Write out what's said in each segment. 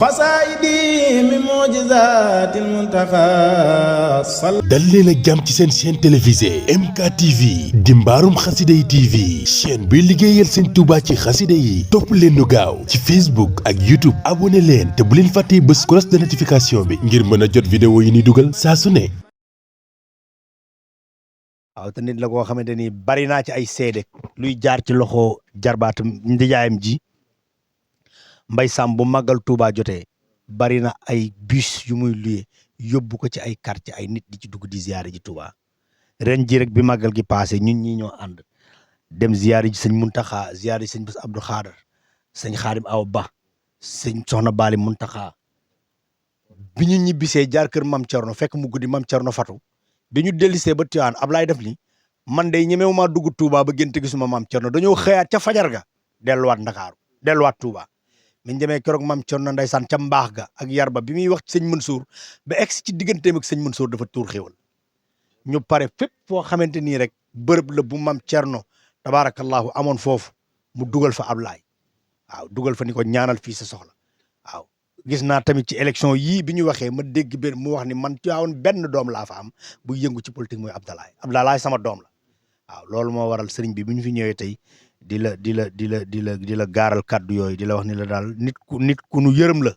qasaa'idi min mu'jizatil muntaqa dal leen ak jàmm ci seen chaîne télévisée MKTV di mbaarum xasida yi TV chaîne bi liggéeyal seen Touba ci xasida yi topp leen nu gaaw ci Facebook ak YouTube abonné leen te bu leen fàttee bës cloche de notification bi ngir mën a jot vidéo yi ni dugal saa su ne. waaw te nit la koo xamante ni bari naa ci ay seede luy jaar ci loxo jarbaatam ndijaayam ji Mbay Samb bu màggal Touba jotee bari na ay bus yu muy luye yóbbu ko ci ay quartier ay nit di ci dugg di ziyaare ji Touba ren ji rek bi màggal gi passé ñun ñii ñoo ànd dem ziyaare ji sëñ Muntaxa ziyaare ji sëñ Bass Abdou Khadre sëñ Xaadim Awa Ba sëñ Soxna Baali Muntaxa bi ñu ñibbisee jaar kër Mam Cerno fekk mu guddi Mam Cerno fatu bi ñu dellisee ba Tiwaan Ablaye def ni man day ñemewu maa dugg Touba ba génte gisuma Mam Cerno dañoo xëyaat ca fajar ga delluwaat Ndakaaru delluwaat Touba biñ demee keroog Mam Cerno ndeysaan ca mbaax ga ak yar ba bi muy wax ci sëñ Mansour ba egsi ci digganteem ak sëñ Mansour dafa tuur xéwal ñu pare fépp foo xamante nii rek bërëb la bu Mam Cerno tabaarakallahu amoon foofu mu dugal fa Ablaye waaw dugal fa ni ko ñaanal fii sa soxla waaw gis naa tamit ci élection yii bi ñu waxee ma dégg benn mu wax ni man Tiwaawan benn doom laa fa am bu yëngu ci politique mooy Abdalaay sama doom la waaw loolu moo waral sëriñ bi ñu fi ñëwee tey di la gaaral kàddu yooyu di la wax ni la daal nit ku nu yërëm la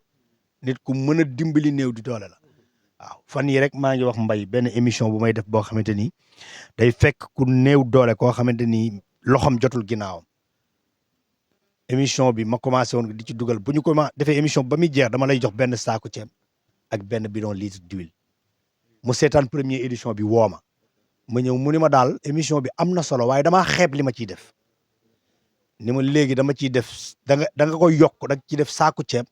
nit ku mën a dimbali néew di doole la waaw fan yi rek maa ngi wax Mbay benn émission bu may def boo xamante ni day fekk ku néew doole koo xamante ni loxam jotul ginnaawam émission bi ma commencé woon di ci dugal bu ñu ko ma defee émission ba muy jeex dama lay jox benn saaku ceeb ak benn bidon litre d'huile mu seetaan première édition bi woo ma ñëw mu ni ma daal émission bi am na solo waaye damaa xeeb li ma ciy def ni ma léegi dama ciy def da nga koy yokk da nga ciy def saaku ceeb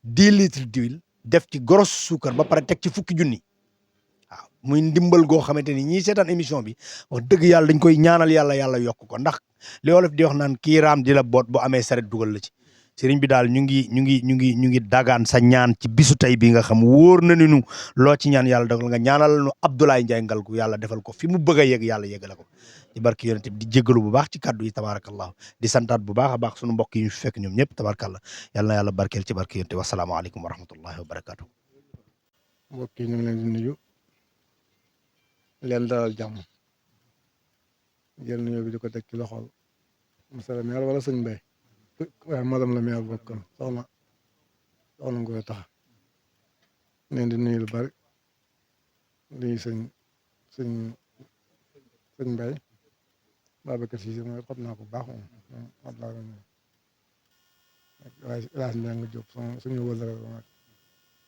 10 litres d'huile def ci goros suukar ba pare teg ci fukki junni waaw muy ndimbal goo xamante ni ñii seetaan émission bi wax dëgg yàlla dañ koy ñaanal yàlla yokk ko ndax li wolof di wax naan kii raam di la boot bu amee saret dugal la ci sëriñ bi daal ñu ngi dagaan sa ñaan ci bisu tey bi nga xam wóor na ni nu loo ci ñaan yàlla dogal nga ñaanal nu Abdoulaye Ndiaye Ngalgou yàlla defal ko fi mu bëgg a yegg yàlla yeggale ko ci barke yonent bi di jéggalu bu baax ci kàddu yi tabarakallah di santaat bu baax a baax sunu mbokk yi ñu fekk ñoom ñëpp tabarakallah yàlla na yàlla barkeel ci barke yonent bi wasalaamaaleykum wa rahmatullahi wa barakatuh mbokk yi ñu ngi leen di nuyu leen dalal jàmm jël nuyoo bi di ko teg ci loxol monsieur le maire wala sëñ Mbaye waaye madame la maire bokkoon soxna Ngoye tax leen di nuyu lu bari nuyu sëñ Mbaye Babacar Cissé mooy xam naa ko baax moom xam naa ko waaye Elhadj Ndiang Diop suñu wëllëre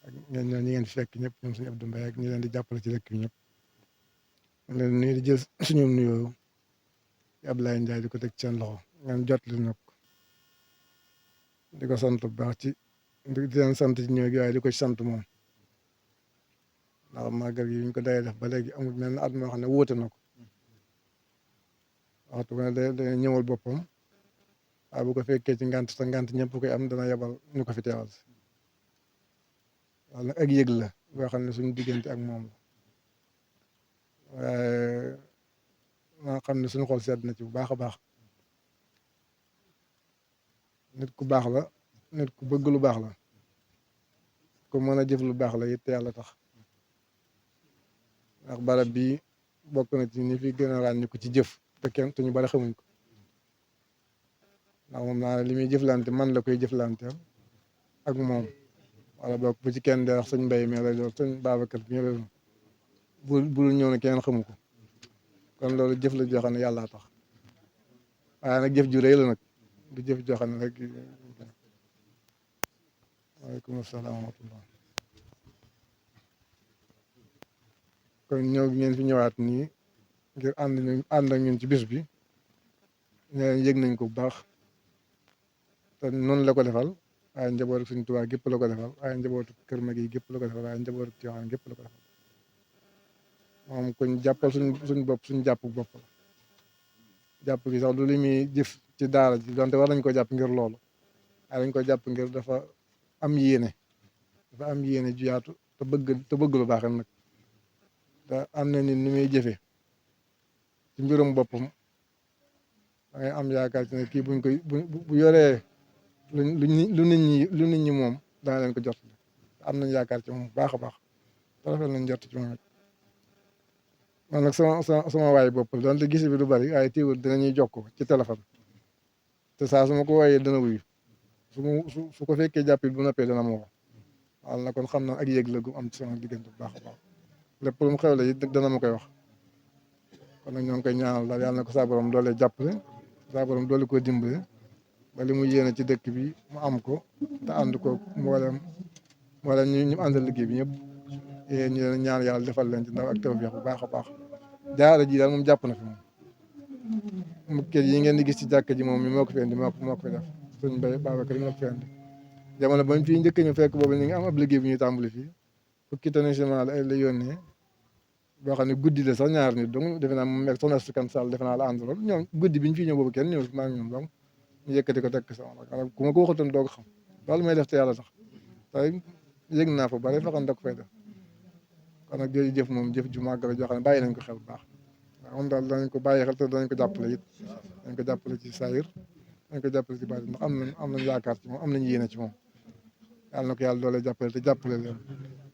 ak ñi ngeen fekk ñëpp ñoom suñu Abdou Mbaye ak ñi leen di jàppale ci dëkk bi ñëpp leen nuyu di jël suñu nuyoo Abdoulaye Ndiaye di ko teg seen loxo ngeen jot li nag di ko sant bu baax ci di leen sant ci ñëw gi waaye di ko sant moom ndax màggal gi ñu ko day def ba léegi amul mel na at moo xam ne wóote na ko waxtu ne day ñëwal boppam waaye bu ko fekkee ci ngant te ngant ñëpp koy am dana yebal ñu ko fi teewal si wala nag ak yëg la boo xam ne suñu diggante ak moom la waaye maa xam ne suñu xol sedd na ci bu baax a baax nit ku baax la nit ku bëgg lu baax la ku mën a jëf lu baax la it te yàlla tax ndax barab bi bokk na ci ñi fi gën a ràññi ko ci jëf te ñu bari xamuñ ko ndax moom naa li muy jëflante man la koy jëflanteel ak moom wala bokk bu ci kenn dee wax sëñ Mbaye mi lay doon sëñ Babacar bi ñu lay doon bul ñëw ne keneen xamu ko kon loolu jëf la joo xam ne yàlla tax waaye nag jëf ju rëy la nag du jëf joo xam ne rek waaleykum salaam wa rahmatullah kon ñëw ngeen fi ñëwaat nii ngir ànd ak ñun ci bis bi ñeneen yëg nañ ko bu baax te noonu la ko defal waaye njabootu Sëñ Tuubaa gépp la ko defal waaye njabootu Kër Magui gépp la ko defal waaye njabootu Tiwaawan gépp la ko defal moom kuñ jàppal suñ bopp suñ jàpp bopp la jàpp gi sax du li muy jëf ci daara ji donte war nañ ko jàpp ngir loolu waaye dañ ko jàpp ngir dafa am yéene ju yaatu te bëgg lu baax nag te am na nit ni muy jëfee ci mbirum boppam da ngay am yaakaar ci ne kii buñ koy bu yoree lu nit ñi moom dana leen ko jot am nañ yaakaar ci moom bu baax a baax te rafet nañ jot ci moom it man nag sama waay bopp la donte gis bi du bari waaye teewul dinañuy jokk ci téléphone te saa su ma ko wooyee dana wuyu su ko fekkee jàppit bu noppee dana ma woo waaw na kon xam na ak yéeg la gu am ci sama diggante bu baax a baax lépp lu mu xewle it dana ma koy wax kon nag ñoo ngi koy ñaanal daal yàlla na ko saa borom doole jàppale saa borom doole koo dimbale ba li mu yéene ci dëkk bi mu am ko te ànd ko mboolem ñu àndal liggéey bi ñëpp yéen ñu leen ñaan yàlla defal leen ci ndaw ak tawfeex bu baax a baax daara ji daal moom jàpp na fi moom kër yi ngeen di gis ci jàkka ji moom mi moo ko fi indi moo ko fi def suñ Baye Babacar moo ko fi indi jamono bañ fii njëkk ñu fekk boobu ñu ngi am ab liggéey bi ñuy tàmbali fii fukki tonne ciment la yónnee boo xam ne guddi la sax ñaar nit donc defe naa moom meeg soxna si kan Sall defe naa la àndaloon ñoom guddi bi ñu fii ñëw boobu kenn ñëw maa ngi ñoom donc ñu yëkkati ko teg sama nag ku ma ko waxatoon doo ko xam loolu may def te yàlla tax tey yëg naa fa bare faxan da ko fay def kon nag jooju jëf moom jëf ju màgg la joo xam ne bàyyi nañ ko xel bu baax waaw moom daal danañ ko bàyyi xel te danañ ko jàppale it dañ ko jàppale ci saayir dañ ko jàppale ci bàyyi ndax am nañ yaakaar ci moom am nañ yéene ci moom yàlla na ko yàlla doole jàppale te jàppale leen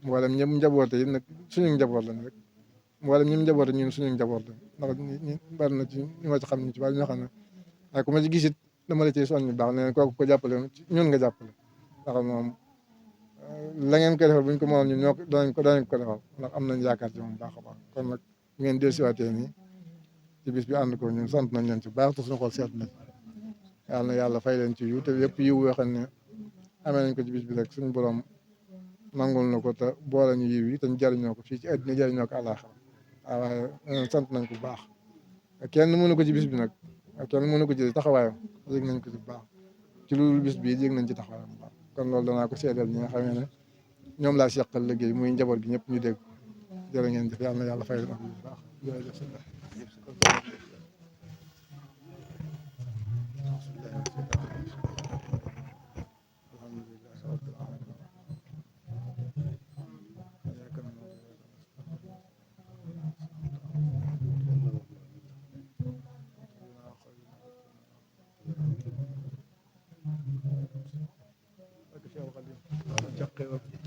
mboolem ñëpp njaboote yi nag suñu njaboot lañ rek mboolem ñi njaboote ñun suñu njaboot lañ ndax ñi bari na ci ñu ma ci xam ñu ci bari ñoo xam ne waaye ku ma ci gisit dama la ciy soññ baax ne kooku ko jàppale ñun nga jàppale ndax moom la ngeen koy defal buñ ko mënoon ñun ñoo danañ ko defal ndax am nañ yaakaar ci moom baax a baax kon nag ngeen dellusiwaatee nii ci bis bi ànd ko ñun sant nañ leen ci baax te suñu xol seet na yàlla na yàlla fay leen ci yiw te yëpp yiw yoo xam ne amee nañ ko ci bis bi rek suñu borom nangul na ko te boole ñu yiw yi te ñu jëriñoo ko fii ci àddina jëriñoo ko àllaaxira waaye sant nañ ko bu baax kenn mënu ko ci bis bi nag kenn mënu ko ci taxawaayam yëg nañ ko ci bu baax ci loolu bis bi yëg nañ ci taxawaayam bu baax kon loolu danaa ko seedeel ñi nga xamee ne ñoom laa seqal liggéey muy njaboot gi ñëpp ñu dégg jërë ngeen jëf yàlla na yàlla fay leen bu baax jërëjëf Cheikh Khadim